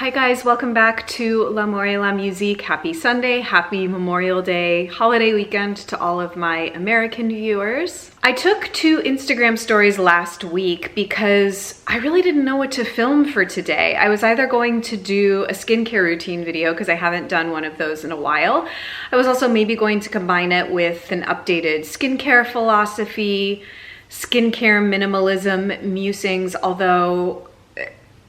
Hi guys, welcome back to L'amour et la musique. Happy Sunday, happy Memorial Day holiday weekend to all of my American viewers. I took 2 Instagram stories last week because I really didn't know what to film for today. I was either going to do a skincare routine video because I haven't done one of those in a while. I was also maybe going to combine it with an updated skincare philosophy, skincare minimalism musings, although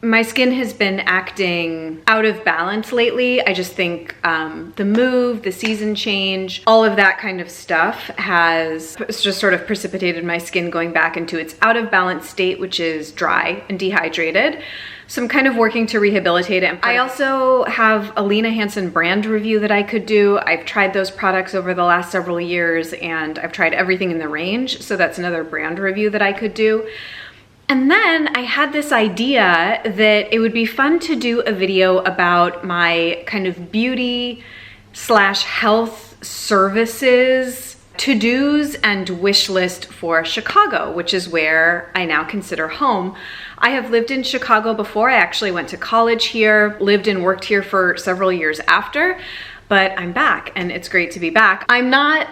my skin has been acting out of balance lately. I just think the move, the season change, all of that kind of stuff has just sort of precipitated my skin going back into its out of balance state, which is dry and dehydrated. So I'm kind of working to rehabilitate it. I also have a Lena Hansen brand review that I could do. I've tried those products over the last several years and I've tried everything in the range. So that's another brand review that I could do. And then I had this idea that it would be fun to do a video about my kind of beauty / health services to-dos and wish list for Chicago, which is where I now consider home. I have lived in Chicago before. I actually went to college here, lived and worked here for several years after, but I'm back and it's great to be back. I'm not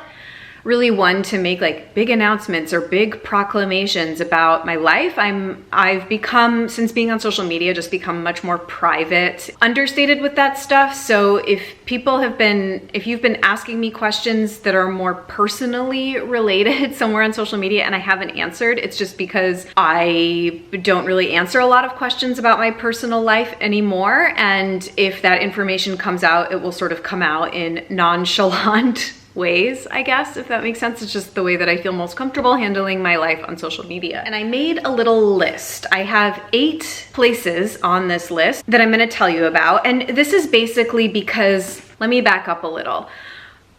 really one to make like big announcements or big proclamations about my life. I've become, since being on social media, just become much more private, understated with that stuff. So if you've been asking me questions that are more personally related somewhere on social media and I haven't answered, it's just because I don't really answer a lot of questions about my personal life anymore. And if that information comes out, it will sort of come out in nonchalant ways, I guess, if that makes sense. It's just the way that I feel most comfortable handling my life on social media. And I made a little list. I have 8 places on this list that I'm going to tell you about. And this is basically because, let me back up a little.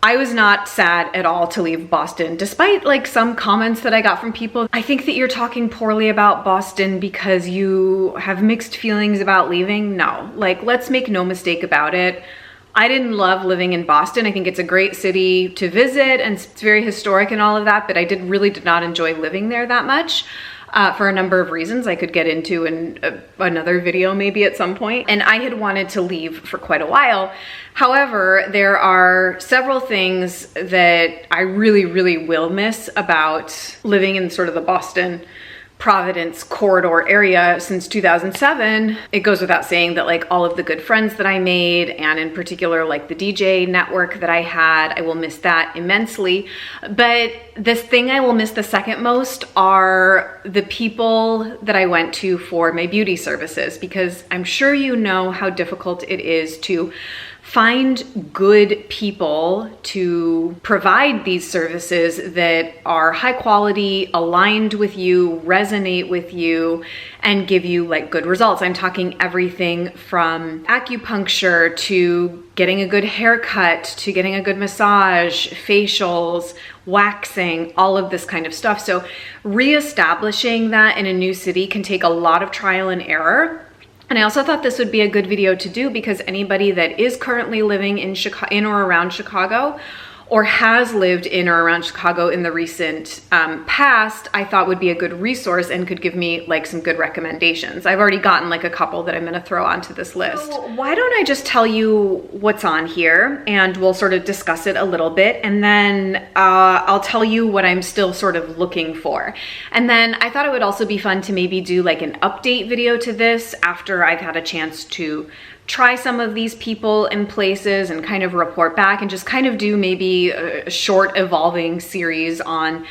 I was not sad at all to leave Boston, despite like some comments that I got from people. I think that you're talking poorly about Boston because you have mixed feelings about leaving. No, like, let's make no mistake about it. I didn't love living in Boston. I think it's a great city to visit and it's very historic and all of that, but I really did not enjoy living there that much for a number of reasons I could get into in another video maybe at some point. And I had wanted to leave for quite a while. However, there are several things that I really will miss about living in sort of the Boston Providence corridor area since 2007. It goes without saying that like all of the good friends that I made, and in particular like the DJ network that I had, I will miss that immensely. But this thing I will miss the second most are the people that I went to for my beauty services, because I'm sure you know how difficult it is to find good people to provide these services that are high quality, aligned with you, resonate with you, and give you like good results. I'm talking everything from acupuncture to getting a good haircut to getting a good massage, facials, waxing, all of this kind of stuff. So reestablishing that in a new city can take a lot of trial and error. And I also thought this would be a good video to do because anybody that is currently living in or around Chicago, or has lived in or around Chicago in the recent past, I thought would be a good resource and could give me like some good recommendations. I've already gotten like a couple that I'm gonna throw onto this list. So why don't I just tell you what's on here and we'll sort of discuss it a little bit, and then I'll tell you what I'm still sort of looking for. And then I thought it would also be fun to maybe do like an update video to this after I've had a chance to try some of these people and places and kind of report back, and just kind of do maybe a short evolving series on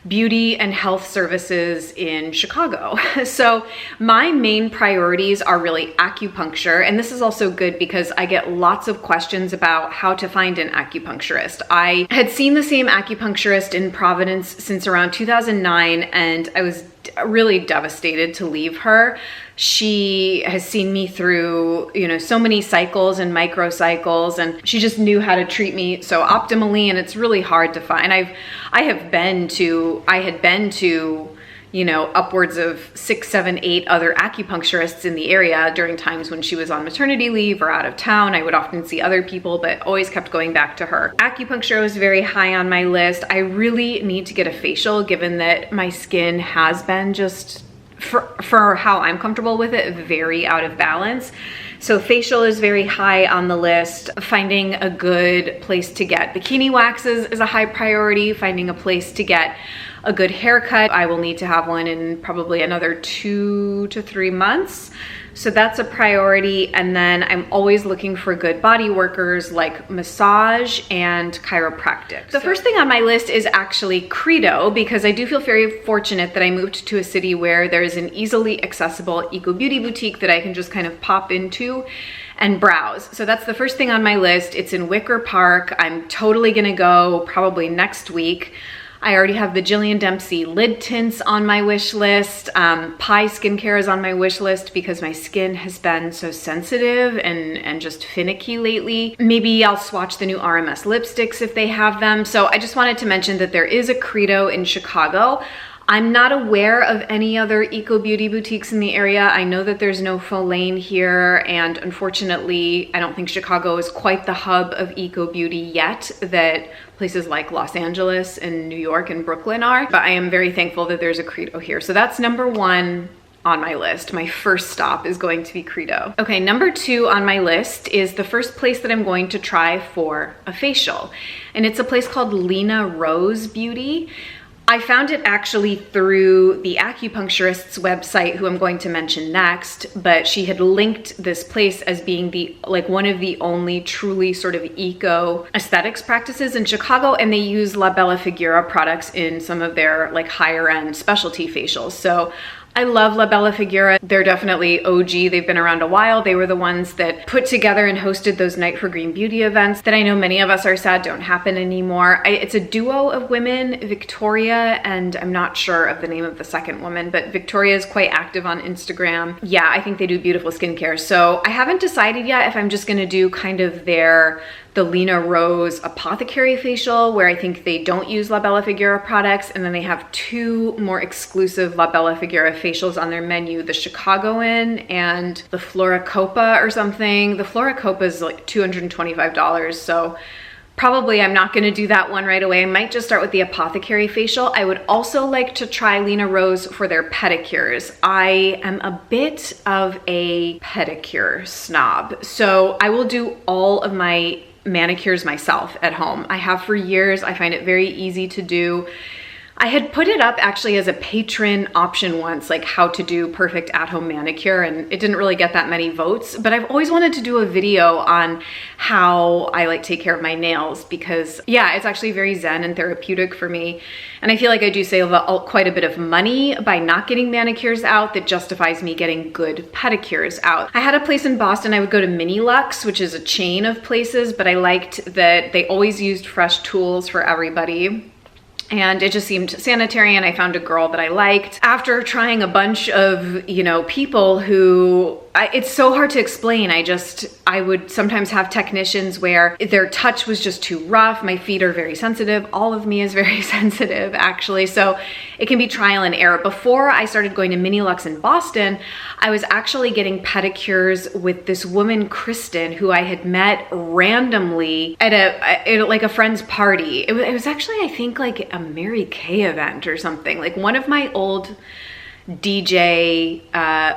beauty and health services in Chicago. So my main priorities are really acupuncture, and this is also good because I get lots of questions about how to find an acupuncturist. I had seen the same acupuncturist in Providence since around 2009, and I was really devastated to leave her. She has seen me through, you know, so many cycles and microcycles, and she just knew how to treat me so optimally, and it's really hard to find. I had been to, you know, upwards of 6, 7, 8 other acupuncturists in the area during times when she was on maternity leave or out of town. I would often see other people, but always kept going back to her. Acupuncture was very high on my list. I really need to get a facial, given that my skin has been just for how I'm comfortable with it, very out of balance. So facial is very high on the list. Finding a good place to get bikini waxes is a high priority. Finding a place to get a good haircut. I will need to have one in probably another 2 to 3 months. So that's a priority. And then I'm always looking for good body workers like massage and chiropractic. The first thing on my list is actually Credo, because I do feel very fortunate that I moved to a city where there's an easily accessible eco beauty boutique that I can just kind of pop into and browse. So that's the first thing on my list. It's in Wicker Park. I'm totally gonna go probably next week. I already have the Jillian Dempsey lid tints on my wish list. Pi skincare is on my wish list because my skin has been so sensitive and just finicky lately. Maybe I'll swatch the new RMS lipsticks if they have them. So I just wanted to mention that there is a Credo in Chicago. I'm not aware of any other eco beauty boutiques in the area. I know that there's no Folane here, and unfortunately, I don't think Chicago is quite the hub of eco beauty yet that places like Los Angeles and New York and Brooklyn are. But I am very thankful that there's a Credo here. So that's number 1 on my list. My first stop is going to be Credo. Okay, number 2 on my list is the first place that I'm going to try for a facial. And it's a place called Lena Rose Beauty. I found it actually through the Acupuncturist's website, who I'm going to mention next, but she had linked this place as being one of the only truly sort of eco aesthetics practices in Chicago, and they use La Bella Figura products in some of their like higher end specialty facials. So I love La Bella Figura. They're definitely OG. They've been around a while. They were the ones that put together and hosted those Night for Green Beauty events that I know many of us are sad don't happen anymore. It's a duo of women, Victoria, and I'm not sure of the name of the second woman, but Victoria is quite active on Instagram. Yeah, I think they do beautiful skincare. So I haven't decided yet if I'm just gonna do kind of the Lena Rose apothecary facial, where I think they don't use La Bella Figura products, and then they have 2 more exclusive La Bella Figura facials on their menu, the Chicagoan and the Floricopa or something. The Floricopa is like $225, so probably I'm not gonna do that one right away. I might just start with the apothecary facial. I would also like to try Lena Rose for their pedicures. I am a bit of a pedicure snob, so I will do all of my manicures myself at home. I have for years. I find it very easy to do. I had put it up actually as a patron option once, like how to do perfect at-home manicure, and it didn't really get that many votes, but I've always wanted to do a video on how I like take care of my nails, because yeah, it's actually very zen and therapeutic for me. And I feel like I do save quite a bit of money by not getting manicures out that justifies me getting good pedicures out. I had a place in Boston, I would go to Mini Lux, which is a chain of places, but I liked that they always used fresh tools for everybody. And it just seemed sanitary, and I found a girl that I liked. After trying a bunch of, people who, it's so hard to explain. I would sometimes have technicians where their touch was just too rough. My feet are very sensitive. All of me is very sensitive, actually. So it can be trial and error. Before I started going to Mini Lux in Boston, I was actually getting pedicures with this woman, Kristen, who I had met randomly at a friend's party. It was actually, I think, like a Mary Kay event or something. Like one of my old DJ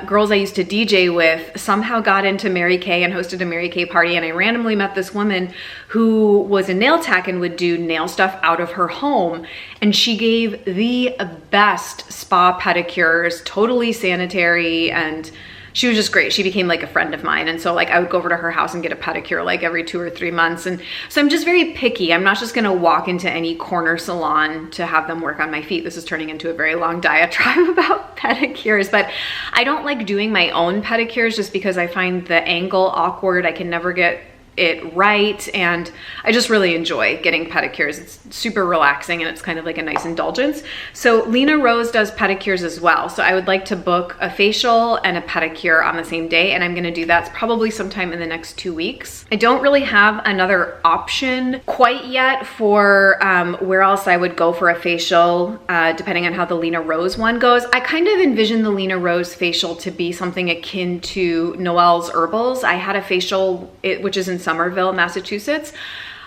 girls I used to DJ with somehow got into Mary Kay and hosted a Mary Kay party, and I randomly met this woman who was a nail tech and would do nail stuff out of her home, and she gave the best spa pedicures, totally sanitary, and she was just great. She became like a friend of mine. And so like I would go over to her house and get a pedicure like every 2 or 3 months. And so I'm just very picky. I'm not just gonna walk into any corner salon to have them work on my feet. This is turning into a very long diatribe about pedicures, but I don't like doing my own pedicures just because I find the angle awkward. I can never get it right, and I just really enjoy getting pedicures. It's super relaxing and it's kind of like a nice indulgence. So Lena Rose does pedicures as well. So I would like to book a facial and a pedicure on the same day, and I'm gonna do that probably sometime in the next 2 weeks. I don't really have another option quite yet for where else I would go for a facial, depending on how the Lena Rose one goes. I kind of envision the Lena Rose facial to be something akin to Noelle's Herbals. I had a facial, which is in Somerville, Massachusetts.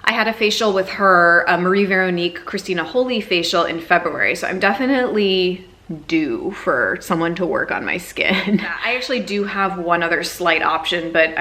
I had a facial with her, Marie Veronique Christina Holy facial in February. So I'm definitely do for someone to work on my skin. I actually do have one other slight option, but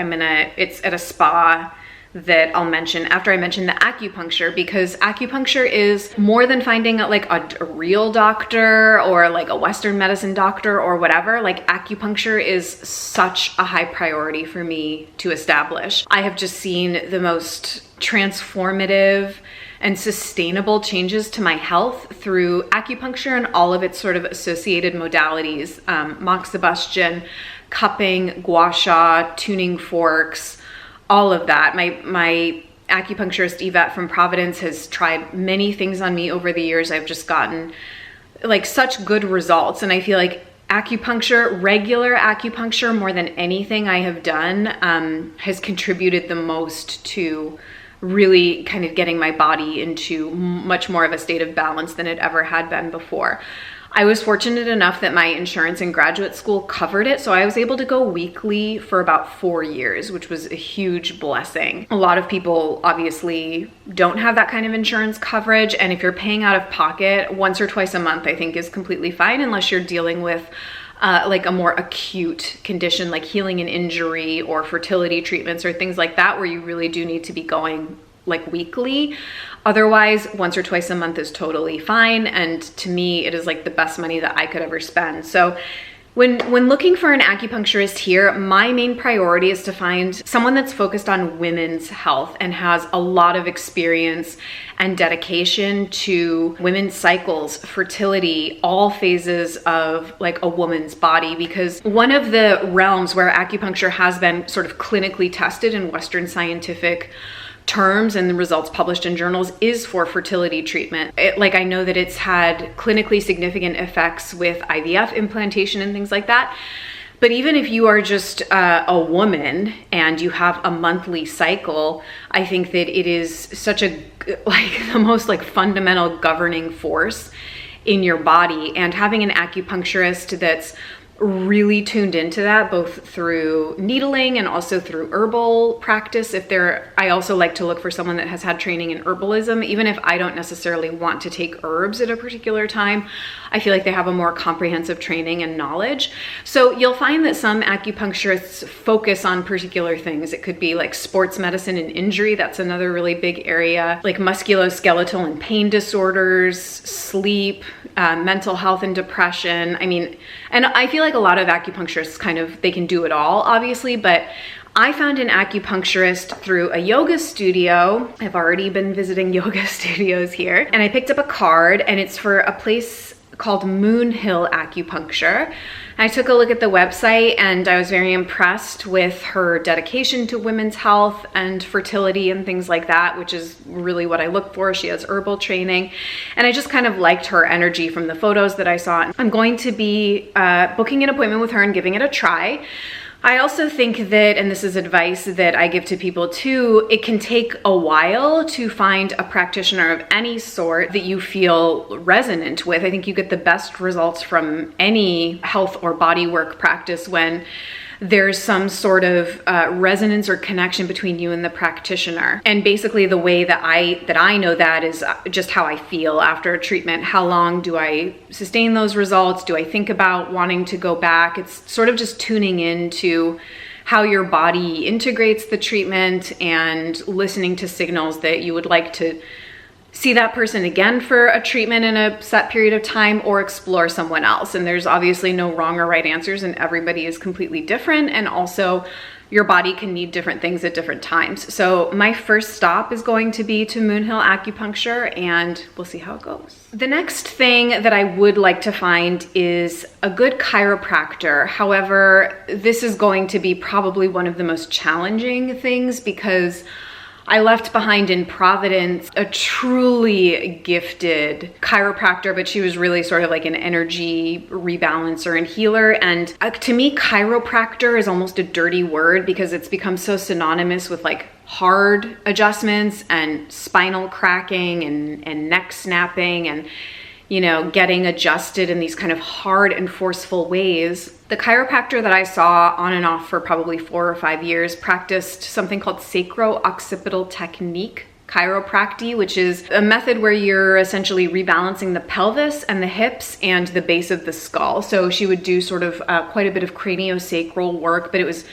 it's at a spa that I'll mention after I mention the acupuncture, because acupuncture is more than finding like a real doctor or like a Western medicine doctor or whatever. Like acupuncture is such a high priority for me to establish. I have just seen the most transformative and sustainable changes to my health through acupuncture and all of its sort of associated modalities, moxibustion, cupping, gua sha, tuning forks, all of that. My acupuncturist Yvette from Providence has tried many things on me over the years. I've just gotten like such good results, and I feel like acupuncture, regular acupuncture, more than anything I have done, has contributed the most to really kind of getting my body into much more of a state of balance than it ever had been before. I was fortunate enough that my insurance in graduate school covered it, so I was able to go weekly for about 4 years, which was a huge blessing. A lot of people obviously don't have that kind of insurance coverage, and if you're paying out of pocket once or twice a month, I think is completely fine, unless you're dealing with like a more acute condition like healing an injury or fertility treatments or things like that, where you really do need to be going like weekly. Otherwise, once or twice a month is totally fine. And to me, it is like the best money that I could ever spend. So when looking for an acupuncturist here, my main priority is to find someone that's focused on women's health and has a lot of experience and dedication to women's cycles, fertility, all phases of like a woman's body. Because one of the realms where acupuncture has been sort of clinically tested in Western scientific terms and the results published in journals is for fertility treatment. I know that it's had clinically significant effects with IVF implantation and things like that. But even if you are just a woman and you have a monthly cycle, I think that it is such a, like the most like fundamental governing force in your body. And having an acupuncturist that's really tuned into that, both through needling and also through herbal practice. I also like to look for someone that has had training in herbalism, even if I don't necessarily want to take herbs at a particular time. I feel like they have a more comprehensive training and knowledge. So you'll find that some acupuncturists focus on particular things. It could be like sports medicine and injury. That's another really big area, like musculoskeletal and pain disorders, sleep, mental health and depression. And I feel like a lot of acupuncturists they can do it all, obviously, but I found an acupuncturist through a yoga studio. I've already been visiting yoga studios here, and I picked up a card, and it's for a place called Moon Hill Acupuncture. I took a look at the website and I was very impressed with her dedication to women's health and fertility and things like that, which is really what I look for. She has herbal training, and I just kind of liked her energy from the photos that I saw. I'm going to be booking an appointment with her and giving it a try. I also think that, and this is advice that I give to people too, it can take a while to find a practitioner of any sort that you feel resonant with. I think you get the best results from any health or body work practice when there's some sort of resonance or connection between you and the practitioner. And basically the way that I know that is just how I feel after a treatment. How long do I sustain those results? Do I think about wanting to go back? It's sort of just tuning into how your body integrates the treatment and listening to signals that you would like to see that person again for a treatment in a set period of time or explore someone else. And there's obviously no wrong or right answers, and everybody is completely different. And also your body can need different things at different times. So my first stop is going to be to Moon Hill Acupuncture, and we'll see how it goes. The next thing that I would like to find is a good chiropractor. However, this is going to be probably one of the most challenging things because I left behind in Providence a truly gifted chiropractor, but she was really sort of like an energy rebalancer and healer. And to me, chiropractor is almost a dirty word because it's become so synonymous with like hard adjustments and spinal cracking and neck snapping and, you know, getting adjusted in these kind of hard and forceful ways. The chiropractor that I saw on and off for probably 4 or 5 years practiced something called sacro-occipital technique chiropractic, which is a method where you're essentially rebalancing the pelvis and the hips and the base of the skull. So she would do sort of quite a bit of craniosacral work, but it was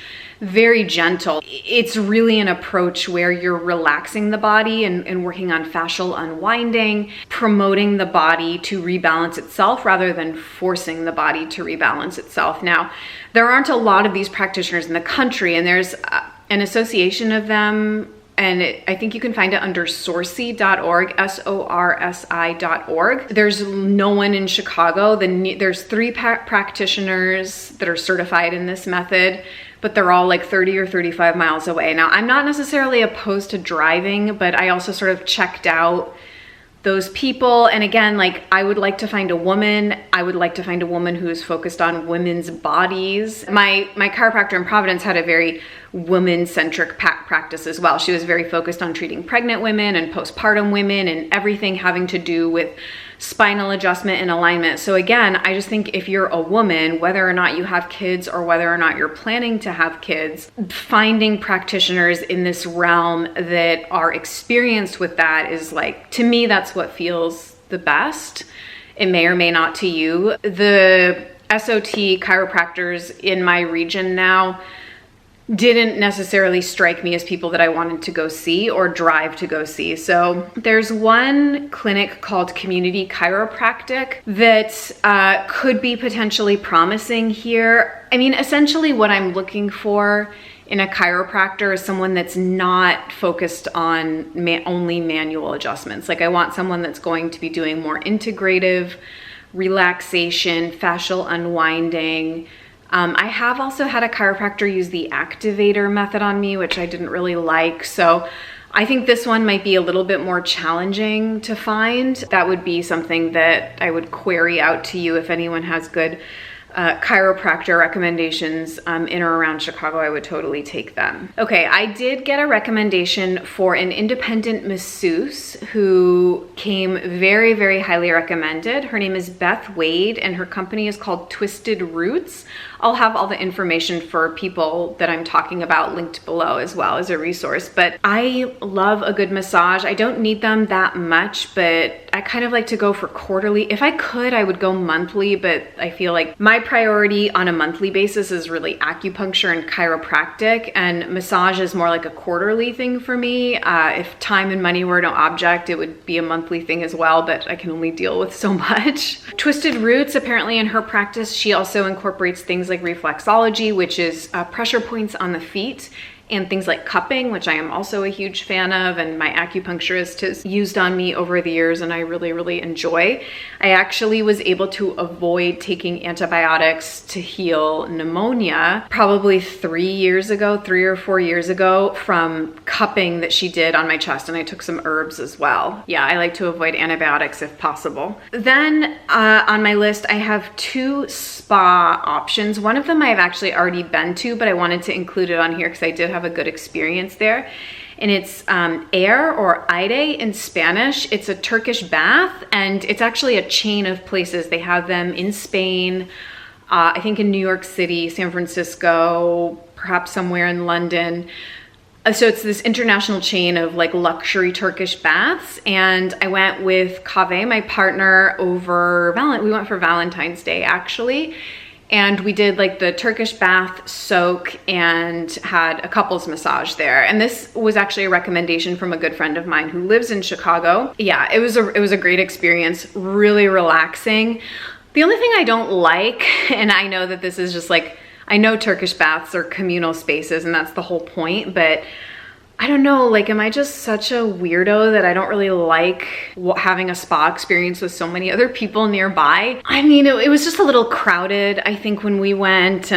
very gentle. It's really an approach where you're relaxing the body and working on fascial unwinding, promoting the body to rebalance itself rather than forcing the body to rebalance itself. Now, there aren't a lot of these practitioners in the country, and there's an association of them, and I think you can find it under sorsi.org, SORSI.org. There's no one in Chicago. There's 3 practitioners that are certified in this method, but they're all like 30 or 35 miles away. Now, I'm not necessarily opposed to driving, but I also sort of checked out those people. And again, like, I would like to find a woman. I would like to find a woman who is focused on women's bodies. My chiropractor in Providence had a very women-centric practice as well. She was very focused on treating pregnant women and postpartum women and everything having to do with spinal adjustment and alignment. So again, I just think if you're a woman, whether or not you have kids or whether or not you're planning to have kids, finding practitioners in this realm that are experienced with that is, like, to me, that's what feels the best. It may or may not to you. The SOT chiropractors in my region now didn't necessarily strike me as people that I wanted to go see or drive to go see. So there's one clinic called Community Chiropractic that could be potentially promising here. I mean, essentially what I'm looking for in a chiropractor is someone that's not focused on only manual adjustments. Like, I want someone that's going to be doing more integrative relaxation, fascial unwinding. I have also had a chiropractor use the activator method on me, which I didn't really like. So I think this one might be a little bit more challenging to find. That would be something that I would query out to you if anyone has good chiropractor recommendations in or around Chicago. I would totally take them. Okay, I did get a recommendation for an independent masseuse who came very, very highly recommended. Her name is Beth Wade, and her company is called Twisted Roots. I'll have all the information for people that I'm talking about linked below as well as a resource. But I love a good massage. I don't need them that much, but I kind of like to go for quarterly. If I could, I would go monthly, but I feel like my priority on a monthly basis is really acupuncture and chiropractic, and massage is more like a quarterly thing for me. If time and money were no object, it would be a monthly thing as well, but I can only deal with so much. Twisted Roots, apparently in her practice, she also incorporates things like reflexology, which is pressure points on the feet, and things like cupping, which I am also a huge fan of, and my acupuncturist has used on me over the years, and I really, really enjoy. I actually was able to avoid taking antibiotics to heal pneumonia probably 3 or 4 years ago from cupping that she did on my chest, and I took some herbs as well. Yeah, I like to avoid antibiotics if possible. Then on my list, I have 2 spa options. One of them I've actually already been to, but I wanted to include it on here because I did have a good experience there. And it's Air, or Aire in Spanish. It's a Turkish bath, and it's actually a chain of places. They have them in Spain, I think in New York City, San Francisco, perhaps somewhere in London. So it's this international chain of like luxury Turkish baths, and I went with Kaveh, my partner, we went for Valentine's Day actually. And we did like the Turkish bath soak and had a couples massage there. And this was actually a recommendation from a good friend of mine who lives in Chicago. Yeah, it was a great experience, really relaxing. The only thing I don't like, and I know that this is just like, I know Turkish baths are communal spaces and that's the whole point, but I don't know, like, am I just such a weirdo that I don't really like having a spa experience with so many other people nearby? I mean, it was just a little crowded, I think, when we went,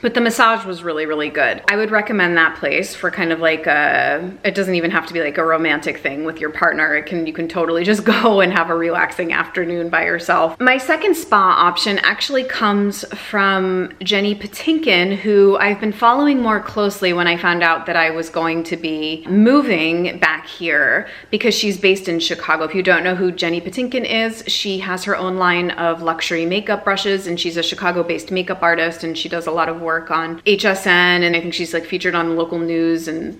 but the massage was really, really good. I would recommend that place for kind of like it doesn't even have to be like a romantic thing with your partner. You can totally just go and have a relaxing afternoon by yourself. My second spa option actually comes from Jenny Patinkin, who I've been following more closely when I found out that I was going to be moving back here, because she's based in Chicago. If you don't know who Jenny Patinkin is, she has her own line of luxury makeup brushes, and she's a Chicago-based makeup artist, and she does a lot of work on HSN, and I think she's like featured on local news and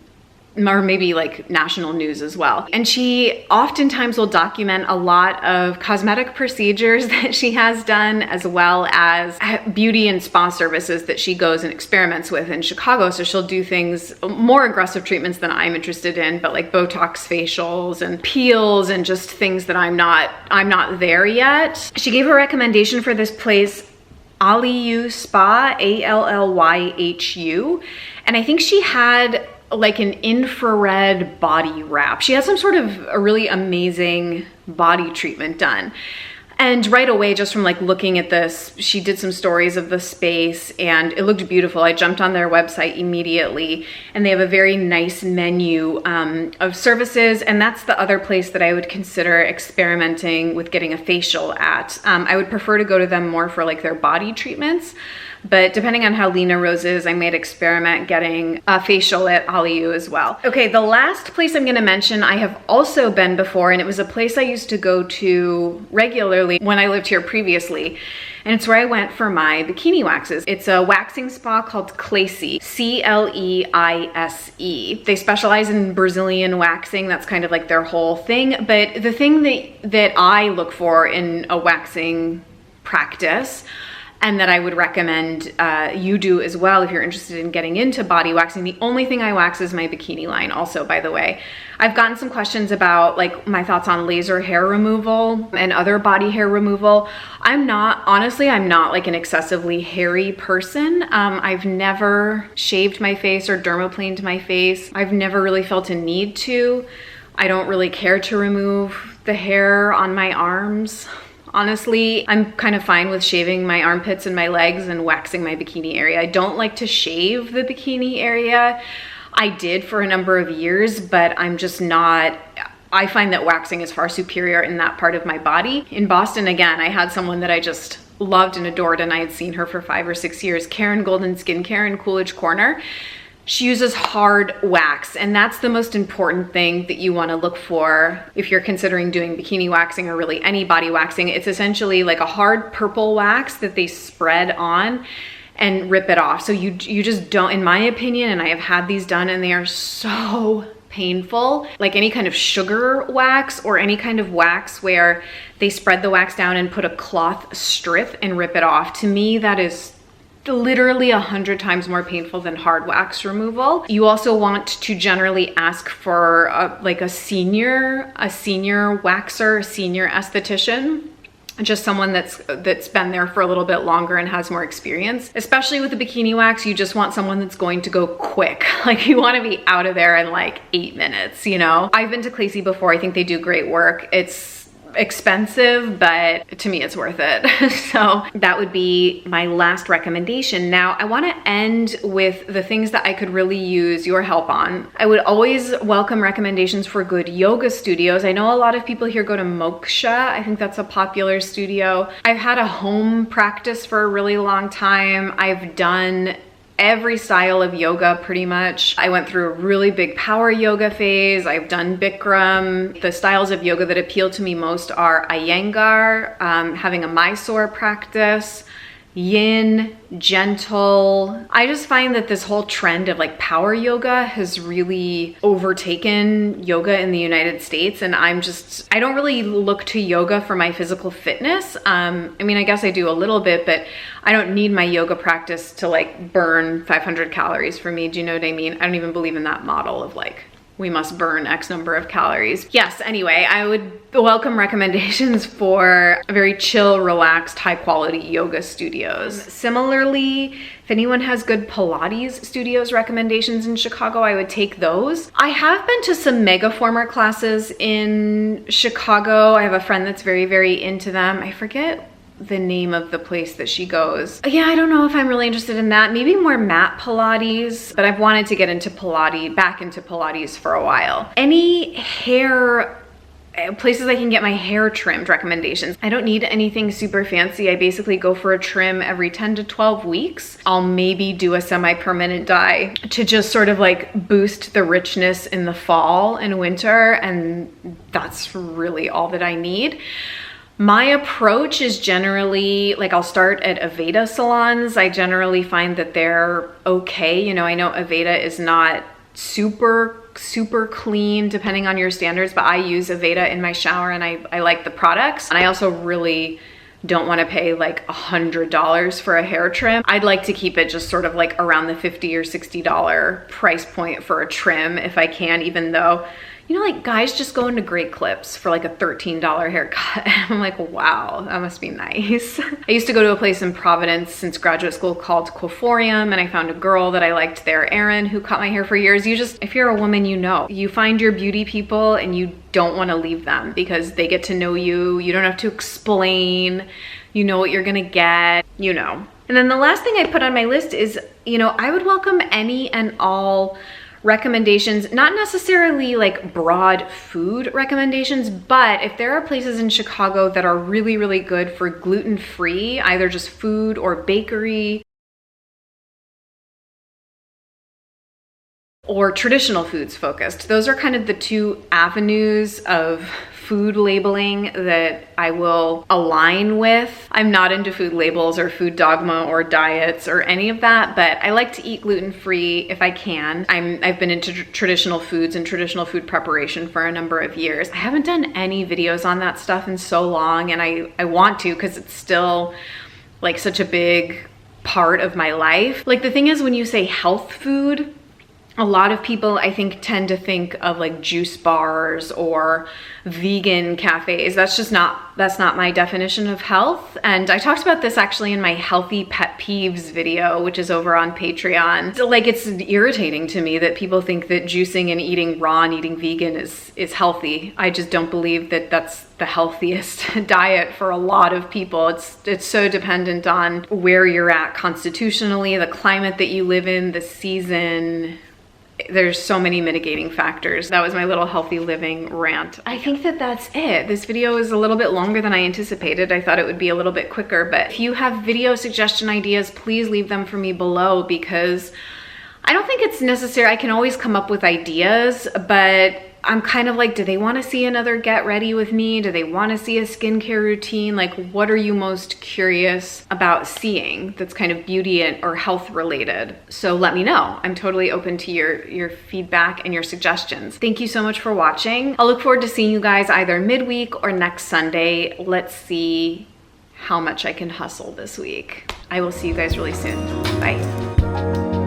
or maybe like national news as well. And she oftentimes will document a lot of cosmetic procedures that she has done, as well as beauty and spa services that she goes and experiments with in Chicago. So she'll do things, more aggressive treatments than I'm interested in, but like Botox facials and peels and just things that I'm not there yet. She gave a recommendation for this place, Allyhu Spa, Alllyhu. And I think she had like an infrared body wrap. She had some sort of a really amazing body treatment done. And right away, just from like looking at this, she did some stories of the space and it looked beautiful. I jumped on their website immediately, and they have a very nice menu of services. And that's the other place that I would consider experimenting with getting a facial at. I would prefer to go to them more for like their body treatments. But depending on how Lena Rose is, I might experiment getting a facial at Allyhu as well. Okay, the last place I'm gonna mention, I have also been before, and it was a place I used to go to regularly when I lived here previously. And it's where I went for my bikini waxes. It's a waxing spa called Cleise, C-L-E-I-S-E. They specialize in Brazilian waxing. That's kind of like their whole thing. But the thing that I look for in a waxing practice, and that I would recommend you do as well if you're interested in getting into body waxing. The only thing I wax is my bikini line also, by the way. I've gotten some questions about like my thoughts on laser hair removal and other body hair removal. Honestly, I'm not like an excessively hairy person. I've never shaved my face or dermaplaned my face. I've never really felt a need to. I don't really care to remove the hair on my arms. Honestly, I'm kind of fine with shaving my armpits and my legs and waxing my bikini area. I don't like to shave the bikini area. I did for a number of years, but I'm just not, I find that waxing is far superior in that part of my body. In Boston, again, I had someone that I just loved and adored, and I had seen her for 5 or 6 years, Karen Golden Skincare in Coolidge Corner. She uses hard wax, and that's the most important thing that you want to look for if you're considering doing bikini waxing or really any body waxing. It's essentially like a hard purple wax that they spread on and rip it off. So you just don't, in my opinion, and I have had these done and they are so painful. Like any kind of sugar wax or any kind of wax where they spread the wax down and put a cloth strip and rip it off. To me, that is literally 100 times more painful than hard wax removal. You also want to generally ask for a senior waxer, a senior esthetician, just someone that's been there for a little bit longer and has more experience. Especially with the bikini wax, you just want someone that's going to go quick. Like you want to be out of there in like 8 minutes, you know? I've been to Cleise before. I think they do great work. It's expensive, but to me it's worth it. So that would be my last recommendation. Now I want to end with the things that I could really use your help on. I would always welcome recommendations for good yoga studios. I know a lot of people here go to Moksha. I think that's a popular studio. I've had a home practice for a really long time. I've done every style of yoga pretty much. I went through a really big power yoga phase. I've done Bikram. The styles of yoga that appeal to me most are Iyengar, having a Mysore practice, yin, gentle. I just find that this whole trend of like power yoga has really overtaken yoga in the United States, and I don't really look to yoga for my physical fitness. I mean, I guess I do a little bit, but I don't need my yoga practice to like burn 500 calories for me. Do you know what I mean? I don't even believe in that model of like, we must burn X number of calories. Yes, anyway, I would welcome recommendations for very chill, relaxed, high quality yoga studios. Similarly, if anyone has good Pilates studios recommendations in Chicago, I would take those. I have been to some Megaformer classes in Chicago. I have a friend that's very, very into them. I forget the name of the place that she goes. Yeah, I don't know if I'm really interested in that. Maybe more mat Pilates, but I've wanted to get into Pilates, back into Pilates for a while. Any hair places I can get my hair trimmed recommendations. I don't need anything super fancy. I basically go for a trim every 10 to 12 weeks. I'll maybe do a semi-permanent dye to just sort of like boost the richness in the fall and winter, and that's really all that I need. My approach is generally like I'll start at Aveda salons. I generally find that they're okay. You know, I know Aveda is not super clean depending on your standards, but I use Aveda in my shower and I like the products. And I also really don't want to pay like $100 for a hair trim. I'd like to keep it just sort of like around the $50 or $60 price point for a trim if I can, even though, you know, like guys just go into Great Clips for like a $13 haircut. I'm like, wow, that must be nice. I used to go to a place in Providence since graduate school called Coiforium, and I found a girl that I liked there, Erin, who cut my hair for years. You just, if you're a woman, you know, you find your beauty people and you don't want to leave them because they get to know you. You don't have to explain, you know what you're gonna get, you know. And then the last thing I put on my list is, you know, I would welcome any and all recommendations, not necessarily like broad food recommendations, but if there are places in Chicago that are really good for gluten-free, either just food or bakery, or traditional foods focused. Those are kind of the two avenues of food labeling that I will align with. I'm not into food labels or food dogma or diets or any of that, but I like to eat gluten-free if I can. I've been into traditional foods and traditional food preparation for a number of years. I haven't done any videos on that stuff in so long, and I want to because it's still like such a big part of my life. Like the thing is, when you say health food, a lot of people, I think, tend to think of like juice bars or vegan cafes. That's not my definition of health. And I talked about this actually in my healthy pet peeves video, which is over on Patreon. So, like, it's irritating to me that people think that juicing and eating raw and eating vegan is healthy. I just don't believe that that's the healthiest diet for a lot of people. It's so dependent on where you're at constitutionally, the climate that you live in, the season. There's so many mitigating factors. That was my little healthy living rant. I think that that's it. This video is a little bit longer than I anticipated. I thought it would be a little bit quicker, but if you have video suggestion ideas, please leave them for me below, because I don't think it's necessary. I can always come up with ideas, but I'm kind of like, do they want to see another get ready with me? Do they want to see a skincare routine? Like, what are you most curious about seeing that's kind of beauty or health related? So let me know. I'm totally open to your feedback and your suggestions. Thank you so much for watching. I'll look forward to seeing you guys either midweek or next Sunday. Let's see how much I can hustle this week. I will see you guys really soon. Bye.